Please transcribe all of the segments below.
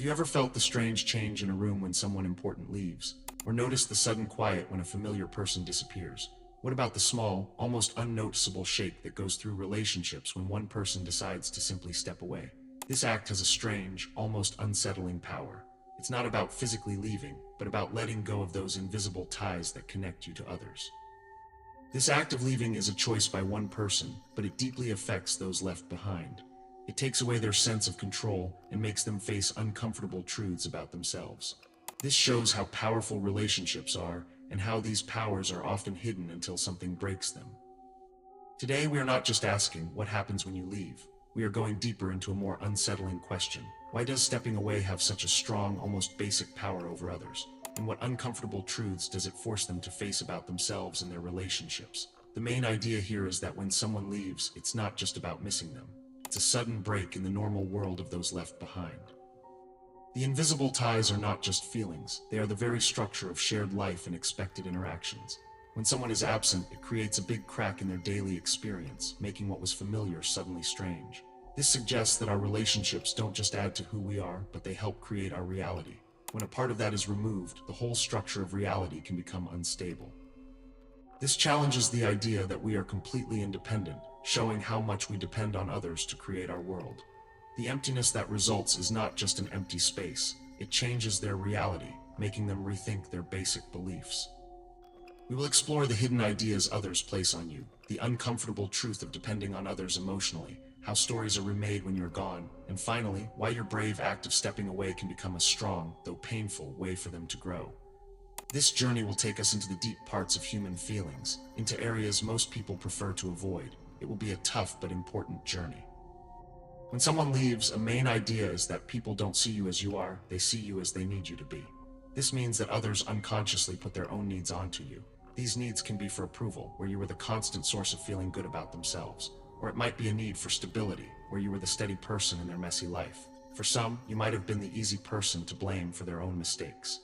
Have you ever felt the strange change in a room when someone important leaves? Or noticed the sudden quiet when a familiar person disappears? What about the small, almost unnoticeable shake that goes through relationships when one person decides to simply step away? This act has a strange, almost unsettling power. It's not about physically leaving, but about letting go of those invisible ties that connect you to others. This act of leaving is a choice by one person, but it deeply affects those left behind. It takes away their sense of control and makes them face uncomfortable truths about themselves. This shows how powerful relationships are and how these powers are often hidden until something breaks them. Today, we are not just asking what happens when you leave. We are going deeper into a more unsettling question. Why does stepping away have such a strong, almost basic power over others? And what uncomfortable truths does it force them to face about themselves and their relationships? The main idea here is that when someone leaves, it's not just about missing them. It's a sudden break in the normal world of those left behind. The invisible ties are not just feelings, they are the very structure of shared life and expected interactions. When someone is absent, it creates a big crack in their daily experience, making what was familiar suddenly strange. This suggests that our relationships don't just add to who we are, but they help create our reality. When a part of that is removed, the whole structure of reality can become unstable. This challenges the idea that we are completely independent, showing how much we depend on others to create our world. The emptiness that results is not just an empty space, it changes their reality, making them rethink their basic beliefs. We will explore the hidden ideas others place on you, the uncomfortable truth of depending on others emotionally, how stories are remade when you're gone, and finally, why your brave act of stepping away can become a strong, though painful, way for them to grow. This journey will take us into the deep parts of human feelings, into areas most people prefer to avoid. It will be a tough but important journey. When someone leaves, a main idea is that people don't see you as you are, they see you as they need you to be. This means that others unconsciously put their own needs onto you. These needs can be for approval, where you were the constant source of feeling good about themselves. Or it might be a need for stability, where you were the steady person in their messy life. For some, you might have been the easy person to blame for their own mistakes.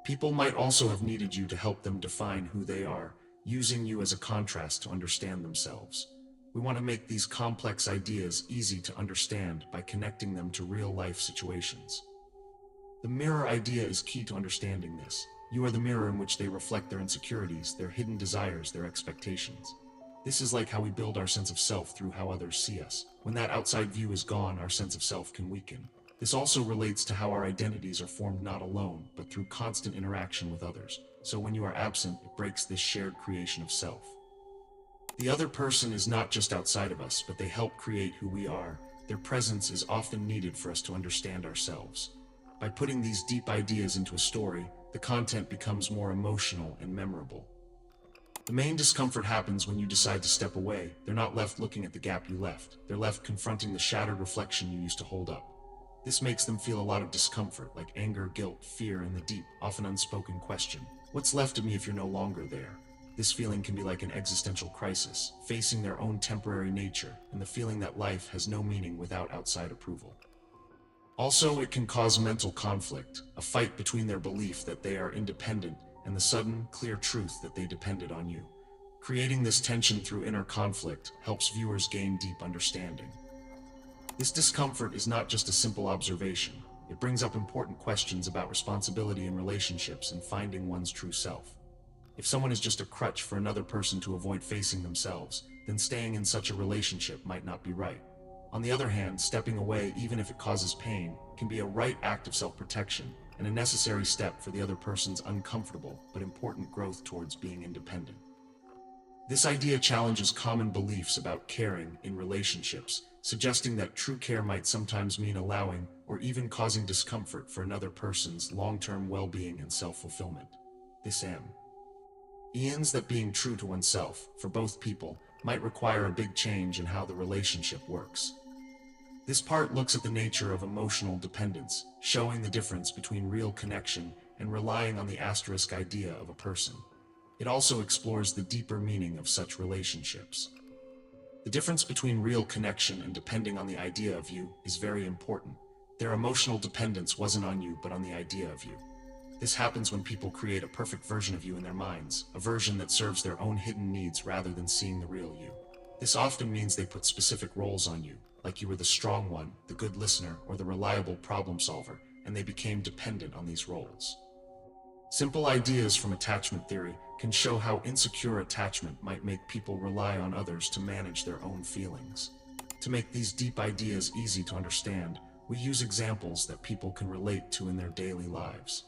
People might also have needed you to help them define who they are, using you as a contrast to understand themselves. We want to make these complex ideas easy to understand by connecting them to real-life situations. The mirror idea is key to understanding this. You are the mirror in which they reflect their insecurities, their hidden desires, their expectations. This is like how we build our sense of self through how others see us. When that outside view is gone, our sense of self can weaken. This also relates to how our identities are formed not alone, but through constant interaction with others. So when you are absent, it breaks this shared creation of self. The other person is not just outside of us, but they help create who we are. Their presence is often needed for us to understand ourselves. By putting these deep ideas into a story, the content becomes more emotional and memorable. The main discomfort happens when you decide to step away. They're not left looking at the gap you left. They're left confronting the shattered reflection you used to hold up. This makes them feel a lot of discomfort, like anger, guilt, fear, and the deep, often unspoken question. What's left of me if you're no longer there? This feeling can be like an existential crisis, facing their own temporary nature, and the feeling that life has no meaning without outside approval. Also, it can cause mental conflict, a fight between their belief that they are independent and the sudden, clear truth that they depended on you. Creating this tension through inner conflict helps viewers gain deep understanding. This discomfort is not just a simple observation. It brings up important questions about responsibility in relationships and finding one's true self. If someone is just a crutch for another person to avoid facing themselves, then staying in such a relationship might not be right. On the other hand, stepping away, even if it causes pain, can be a right act of self-protection and a necessary step for the other person's uncomfortable but important growth towards being independent. This idea challenges common beliefs about caring in relationships, suggesting that true care might sometimes mean allowing or even causing discomfort for another person's long-term well-being and self-fulfillment. This means that being true to oneself, for both people, might require a big change in how the relationship works. This part looks at the nature of emotional dependence, showing the difference between real connection and relying on the asterisk idea of a person. It also explores the deeper meaning of such relationships. The difference between real connection and depending on the idea of you is very important. Their emotional dependence wasn't on you, but on the idea of you. This happens when people create a perfect version of you in their minds, a version that serves their own hidden needs rather than seeing the real you. This often means they put specific roles on you, like you were the strong one, the good listener, or the reliable problem solver, and they became dependent on these roles. Simple ideas from attachment theory can show how insecure attachment might make people rely on others to manage their own feelings. To make these deep ideas easy to understand, we use examples that people can relate to in their daily lives.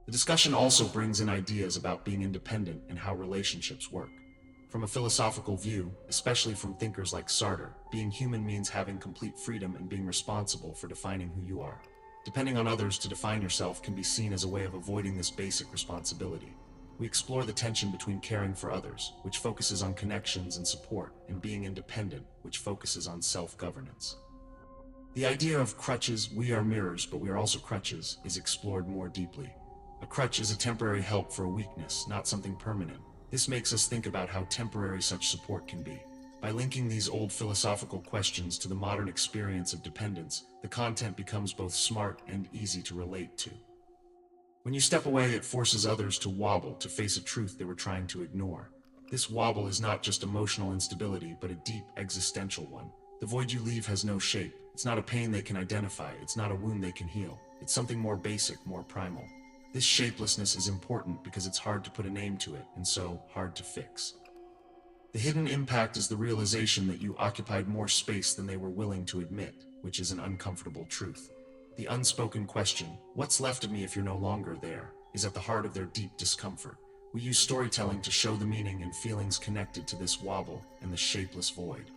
The discussion also brings in ideas about being independent and how relationships work. From a philosophical view, especially from thinkers like Sartre, being human means having complete freedom and being responsible for defining who you are. Depending on others to define yourself can be seen as a way of avoiding this basic responsibility. We explore the tension between caring for others, which focuses on connections and support, and being independent, which focuses on self-governance. The idea of crutches, we are mirrors, but we are also crutches, is explored more deeply. A crutch is a temporary help for a weakness, not something permanent. This makes us think about how temporary such support can be. By linking these old philosophical questions to the modern experience of dependence, the content becomes both smart and easy to relate to. When you step away, it forces others to wobble, to face a truth they were trying to ignore. This wobble is not just emotional instability, but a deep existential one. The void you leave has no shape. It's not a pain they can identify. It's not a wound they can heal. It's something more basic, more primal. This shapelessness is important because it's hard to put a name to it, and so hard to fix. The hidden impact is the realization that you occupied more space than they were willing to admit, which is an uncomfortable truth. The unspoken question, what's left of me if you're no longer there, is at the heart of their deep discomfort. We use storytelling to show the meaning and feelings connected to this wobble and the shapeless void.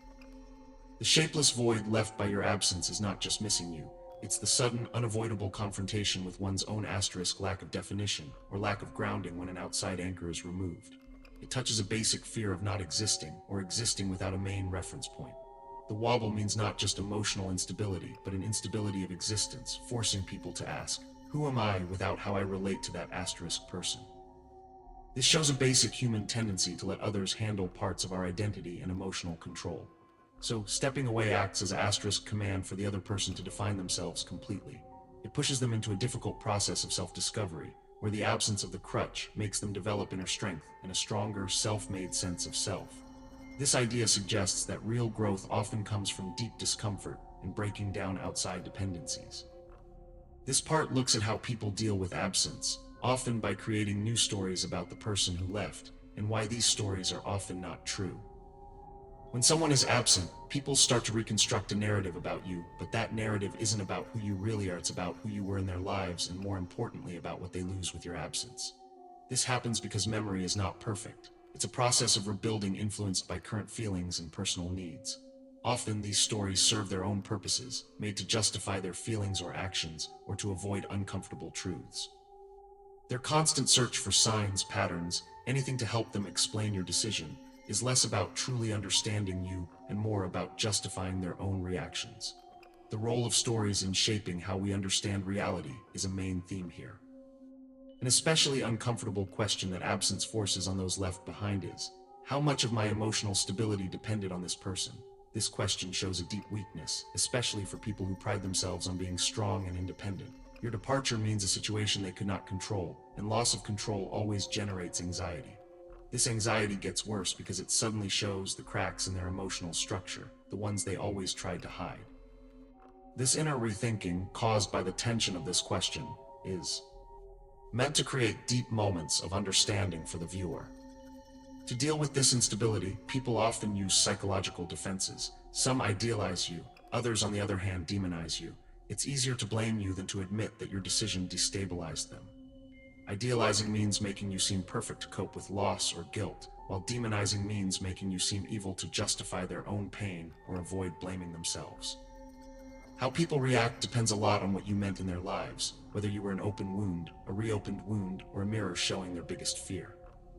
The shapeless void left by your absence is not just missing you. It's the sudden, unavoidable confrontation with one's own asterisk lack of definition or lack of grounding when an outside anchor is removed. It touches a basic fear of not existing or existing without a main reference point. The wobble means not just emotional instability, but an instability of existence, forcing people to ask, who am I without how I relate to that asterisk person? This shows a basic human tendency to let others handle parts of our identity and emotional control. So, stepping away acts as an asterisk command for the other person to define themselves completely. It pushes them into a difficult process of self-discovery, where the absence of the crutch makes them develop inner strength and a stronger, self-made sense of self. This idea suggests that real growth often comes from deep discomfort and breaking down outside dependencies. This part looks at how people deal with absence, often by creating new stories about the person who left, and why these stories are often not true. When someone is absent, people start to reconstruct a narrative about you, but that narrative isn't about who you really are, it's about who you were in their lives, and more importantly, about what they lose with your absence. This happens because memory is not perfect. It's a process of rebuilding influenced by current feelings and personal needs. Often, these stories serve their own purposes, made to justify their feelings or actions, or to avoid uncomfortable truths. Their constant search for signs, patterns, anything to help them explain your decision, is less about truly understanding you and more about justifying their own reactions. The role of stories in shaping how we understand reality is a main theme here. An especially uncomfortable question that absence forces on those left behind is, how much of my emotional stability depended on this person? This question shows a deep weakness, especially for people who pride themselves on being strong and independent. Your departure means a situation they could not control, and loss of control always generates anxiety. This anxiety gets worse because it suddenly shows the cracks in their emotional structure, the ones they always tried to hide. This inner rethinking, caused by the tension of this question, is meant to create deep moments of understanding for the viewer. To deal with this instability, people often use psychological defenses. Some idealize you, others on the other hand demonize you. It's easier to blame you than to admit that your decision destabilized them. Idealizing means making you seem perfect to cope with loss or guilt, while demonizing means making you seem evil to justify their own pain or avoid blaming themselves. How people react depends a lot on what you meant in their lives, whether you were an open wound, a reopened wound, or a mirror showing their biggest fear.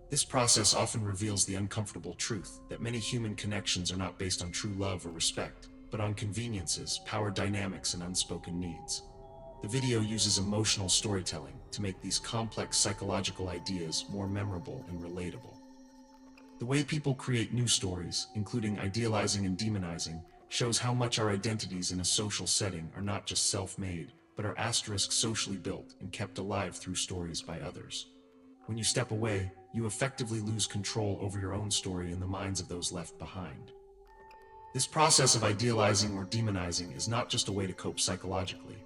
This process often reveals the uncomfortable truth that many human connections are not based on true love or respect, but on conveniences, power dynamics, and unspoken needs. The video uses emotional storytelling to make these complex psychological ideas more memorable and relatable. The way people create new stories, including idealizing and demonizing, shows how much our identities in a social setting are not just self-made, but are socially built and kept alive through stories by others. When you step away, you effectively lose control over your own story in the minds of those left behind. This process of idealizing or demonizing is not just a way to cope psychologically.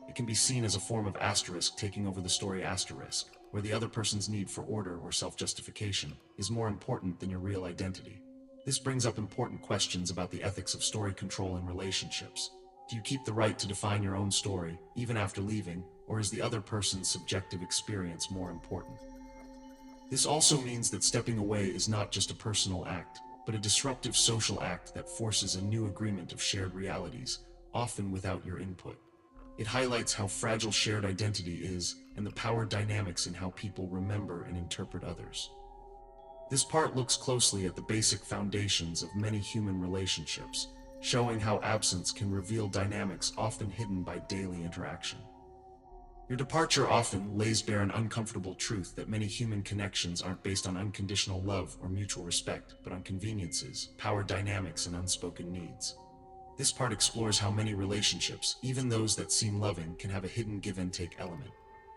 It can be seen as a form of asterisk taking over the story asterisk, where the other person's need for order or self-justification is more important than your real identity. This brings up important questions about the ethics of story control in relationships. Do you keep the right to define your own story, even after leaving, or is the other person's subjective experience more important? This also means that stepping away is not just a personal act, but a disruptive social act that forces a new agreement of shared realities, often without your input. It highlights how fragile shared identity is and the power dynamics in how people remember and interpret others. This part looks closely at the basic foundations of many human relationships, showing how absence can reveal dynamics often hidden by daily interaction. Your departure often lays bare an uncomfortable truth that many human connections aren't based on unconditional love or mutual respect, but on conveniences, power dynamics, and unspoken needs. This part explores how many relationships, even those that seem loving, can have a hidden give-and-take element.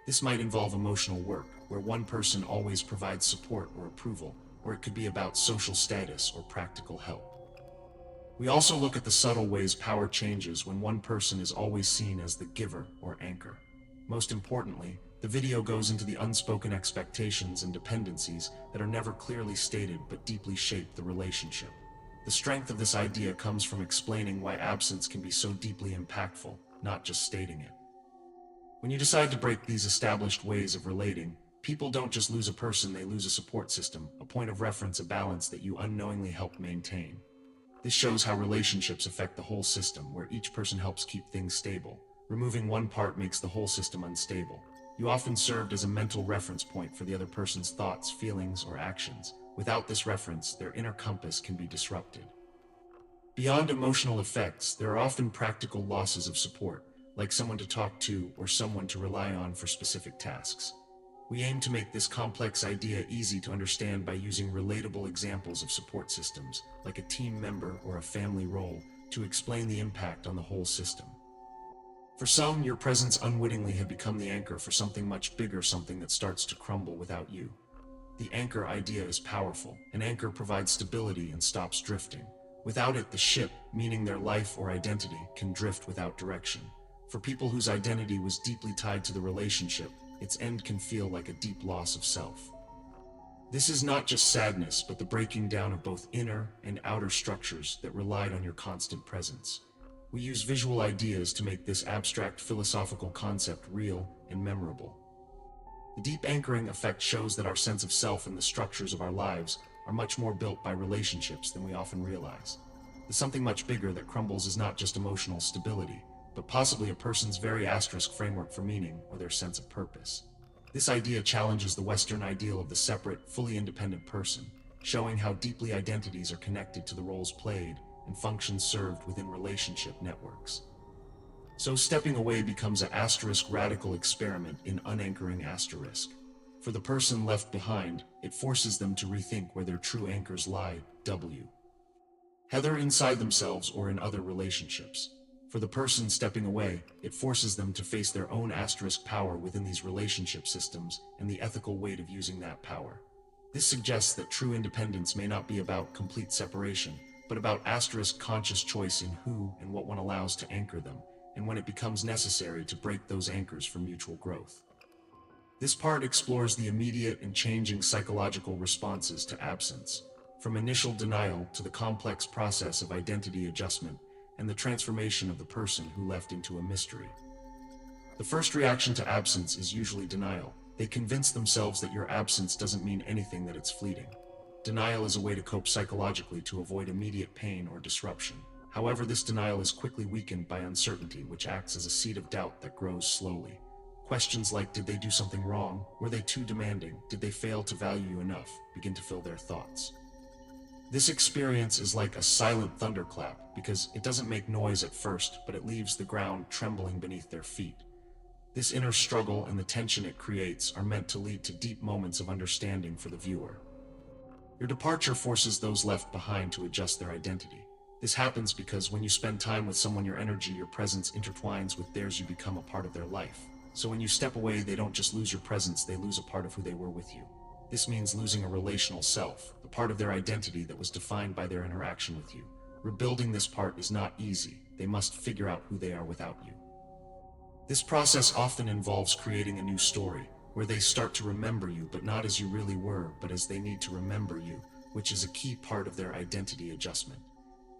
This might involve emotional work, where one person always provides support or approval, or it could be about social status or practical help. We also look at the subtle ways power changes when one person is always seen as the giver or anchor. Most importantly, the video goes into the unspoken expectations and dependencies that are never clearly stated but deeply shape the relationship. The strength of this idea comes from explaining why absence can be so deeply impactful, not just stating it. When you decide to break these established ways of relating, people don't just lose a person, they lose a support system, a point of reference, a balance that you unknowingly helped maintain. This shows how relationships affect the whole system, where each person helps keep things stable. Removing one part makes the whole system unstable. You often served as a mental reference point for the other person's thoughts, feelings, or actions. Without this reference, their inner compass can be disrupted. Beyond emotional effects, there are often practical losses of support, like someone to talk to or someone to rely on for specific tasks. We aim to make this complex idea easy to understand by using relatable examples of support systems, like a team member or a family role, to explain the impact on the whole system. For some, your presence unwittingly had become the anchor for something much bigger, something that starts to crumble without you. The anchor idea is powerful. An anchor provides stability and stops drifting. Without it, the ship, meaning their life or identity, can drift without direction. For people whose identity was deeply tied to the relationship, its end can feel like a deep loss of self. This is not just sadness, but the breaking down of both inner and outer structures that relied on your constant presence. We use visual ideas to make this abstract philosophical concept real and memorable. The deep anchoring effect shows that our sense of self and the structures of our lives are much more built by relationships than we often realize. The something much bigger that crumbles is not just emotional stability, but possibly a person's very asterisk framework for meaning or their sense of purpose. This idea challenges the Western ideal of the separate, fully independent person, showing how deeply identities are connected to the roles played and functions served within relationship networks. So stepping away becomes an asterisk radical experiment in unanchoring asterisk. For the person left behind, it forces them to rethink where their true anchors lie, whether inside themselves or in other relationships. For the person stepping away, it forces them to face their own asterisk power within these relationship systems and the ethical weight of using that power. This suggests that true independence may not be about complete separation, but about asterisk conscious choice in who and what one allows to anchor them, and when it becomes necessary to break those anchors for mutual growth. This part explores the immediate and changing psychological responses to absence, from initial denial to the complex process of identity adjustment and the transformation of the person who left into a mystery. The first reaction to absence is usually denial. They convince themselves that your absence doesn't mean anything, that it's fleeting. Denial is a way to cope psychologically to avoid immediate pain or disruption. However, this denial is quickly weakened by uncertainty, which acts as a seed of doubt that grows slowly. Questions like, did they do something wrong? Were they too demanding? Did they fail to value you enough? Begin to fill their thoughts. This experience is like a silent thunderclap because it doesn't make noise at first, but it leaves the ground trembling beneath their feet. This inner struggle and the tension it creates are meant to lead to deep moments of understanding for the viewer. Your departure forces those left behind to adjust their identity. This happens because when you spend time with someone, your energy, your presence intertwines with theirs, you become a part of their life. So when you step away, they don't just lose your presence, they lose a part of who they were with you. This means losing a relational self, the part of their identity that was defined by their interaction with you. rebuilding this part is not easy. They must figure out who they are without you. This process often involves creating a new story, where they start to remember you, but not as you really were, but as they need to remember you, which is a key part of their identity adjustment.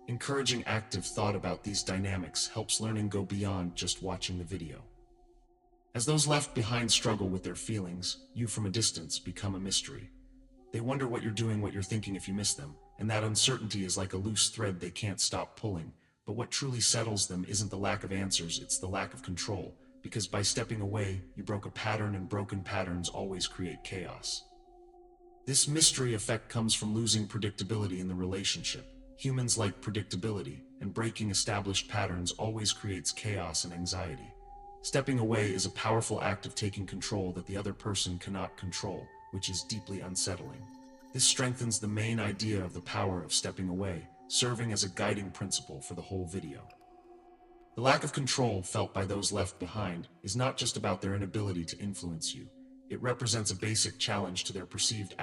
Encouraging active thought about these dynamics helps learning go beyond just watching the video. As those left behind struggle with their feelings, you from a distance become a mystery. They wonder what you're doing, what you're thinking if you miss them, and that uncertainty is like a loose thread they can't stop pulling. But what truly settles them isn't the lack of answers, it's the lack of control, because by stepping away, you broke a pattern, and broken patterns always create chaos. This mystery effect comes from losing predictability in the relationship. Humans like predictability, and breaking established patterns always creates chaos and anxiety. Stepping away is a powerful act of taking control that the other person cannot control, which is deeply unsettling. This strengthens the main idea of the power of stepping away, serving as a guiding principle for the whole video. The lack of control felt by those left behind is not just about their inability to influence you. It represents a basic challenge to their perceived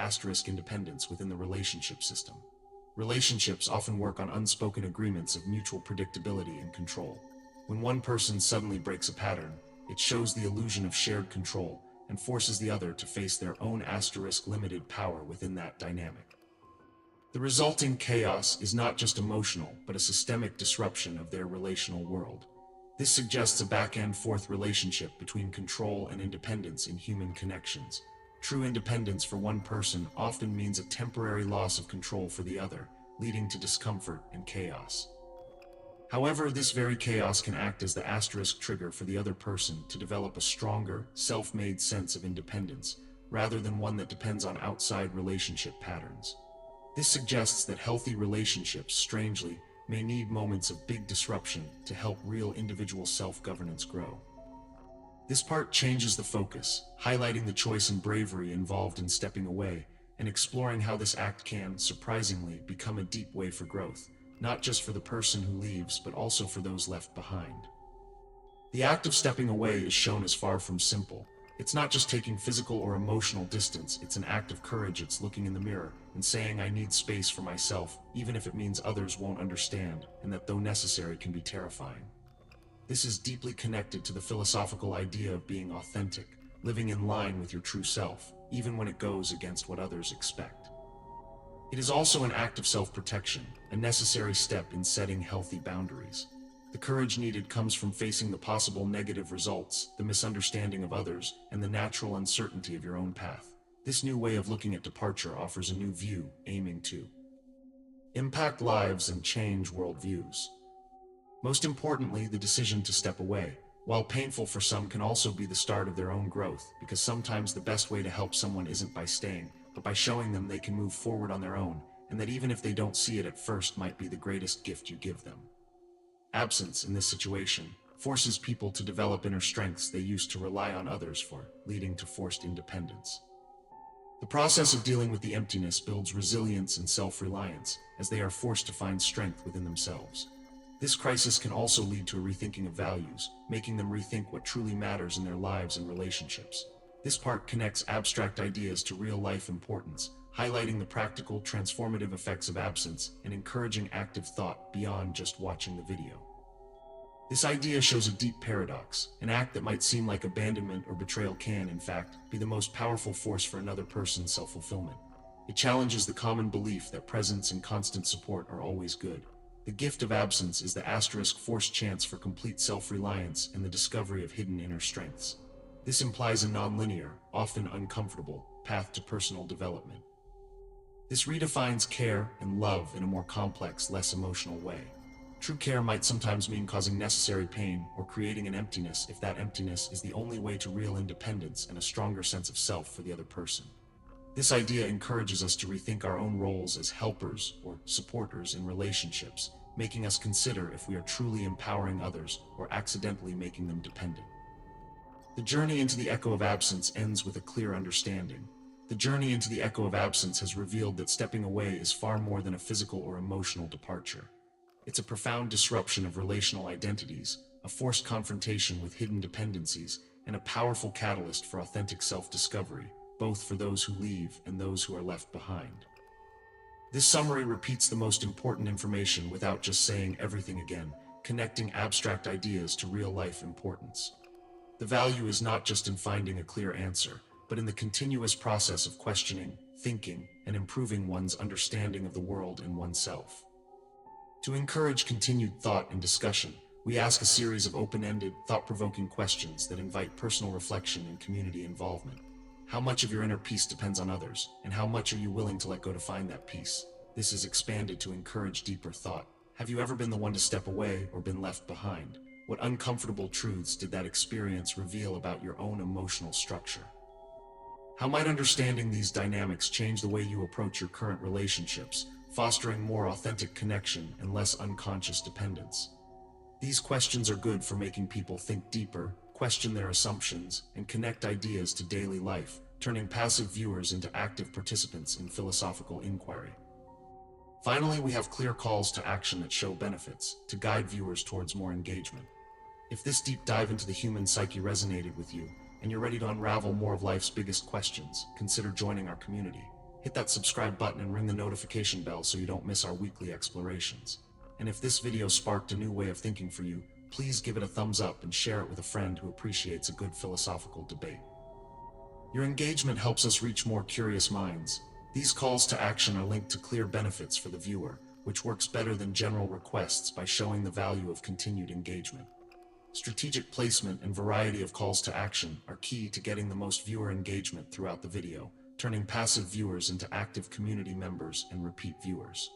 independence within the relationship system. Relationships often work on unspoken agreements of mutual predictability and control. When one person suddenly breaks a pattern, it shows the illusion of shared control and forces the other to face their own limited power within that dynamic. The resulting chaos is not just emotional, but a systemic disruption of their relational world. This suggests a back-and-forth relationship between control and independence in human connections. True independence for one person often means a temporary loss of control for the other, leading to discomfort and chaos. However, this very chaos can act as the trigger for the other person to develop a stronger, self-made sense of independence, rather than one that depends on outside relationship patterns. This suggests that healthy relationships, strangely, may need moments of big disruption to help real individual self-governance grow. This part changes the focus, highlighting the choice and bravery involved in stepping away, and exploring how this act can, surprisingly, become a deep way for growth, not just for the person who leaves, but also for those left behind. The act of stepping away is shown as far from simple. It's not just taking physical or emotional distance, it's an act of courage. It's looking in the mirror and saying, I need space for myself, even if it means others won't understand, and that though necessary can be terrifying. This is deeply connected to the philosophical idea of being authentic, living in line with your true self, even when it goes against what others expect. It is also an act of self-protection, a necessary step in setting healthy boundaries. The courage needed comes from facing the possible negative results, the misunderstanding of others, and the natural uncertainty of your own path. This new way of looking at departure offers a new view, aiming to impact lives and change worldviews. Most importantly, the decision to step away, while painful for some, can also be the start of their own growth, because sometimes the best way to help someone isn't by staying, but by showing them they can move forward on their own, and that even if they don't see it at first might be the greatest gift you give them. Absence, in this situation, forces people to develop inner strengths they used to rely on others for, leading to forced independence. The process of dealing with the emptiness builds resilience and self-reliance, as they are forced to find strength within themselves. This crisis can also lead to a rethinking of values, making them rethink what truly matters in their lives and relationships. This part connects abstract ideas to real-life importance, highlighting the practical, transformative effects of absence and encouraging active thought beyond just watching the video. This idea shows a deep paradox. An act that might seem like abandonment or betrayal can, in fact, be the most powerful force for another person's self-fulfillment. It challenges the common belief that presence and constant support are always good. The gift of absence is the forced chance for complete self-reliance and the discovery of hidden inner strengths. This implies a non-linear, often uncomfortable, path to personal development. This redefines care and love in a more complex, less emotional way. True care might sometimes mean causing necessary pain or creating an emptiness if that emptiness is the only way to real independence and a stronger sense of self for the other person. This idea encourages us to rethink our own roles as helpers or supporters in relationships, making us consider if we are truly empowering others or accidentally making them dependent. The journey into the echo of absence ends with a clear understanding. The journey into the echo of absence has revealed that stepping away is far more than a physical or emotional departure. It's a profound disruption of relational identities, a forced confrontation with hidden dependencies, and a powerful catalyst for authentic self-discovery, both for those who leave and those who are left behind. This summary repeats the most important information without just saying everything again, connecting abstract ideas to real-life importance. The value is not just in finding a clear answer, but in the continuous process of questioning, thinking, and improving one's understanding of the world and oneself. To encourage continued thought and discussion, we ask a series of open-ended, thought-provoking questions that invite personal reflection and community involvement. How much of your inner peace depends on others, and how much are you willing to let go to find that peace? This is expanded to encourage deeper thought. Have you ever been the one to step away or been left behind? What uncomfortable truths did that experience reveal about your own emotional structure? How might understanding these dynamics change the way you approach your current relationships, fostering more authentic connection and less unconscious dependence? These questions are good for making people think deeper, question their assumptions, and connect ideas to daily life, turning passive viewers into active participants in philosophical inquiry. Finally, we have clear calls to action that show benefits, to guide viewers towards more engagement. If this deep dive into the human psyche resonated with you, and you're ready to unravel more of life's biggest questions, consider joining our community. Hit that subscribe button and ring the notification bell so you don't miss our weekly explorations. And if this video sparked a new way of thinking for you, please give it a thumbs up and share it with a friend who appreciates a good philosophical debate. Your engagement helps us reach more curious minds. These calls to action are linked to clear benefits for the viewer, which works better than general requests by showing the value of continued engagement. Strategic placement and variety of calls to action are key to getting the most viewer engagement throughout the video, turning passive viewers into active community members and repeat viewers.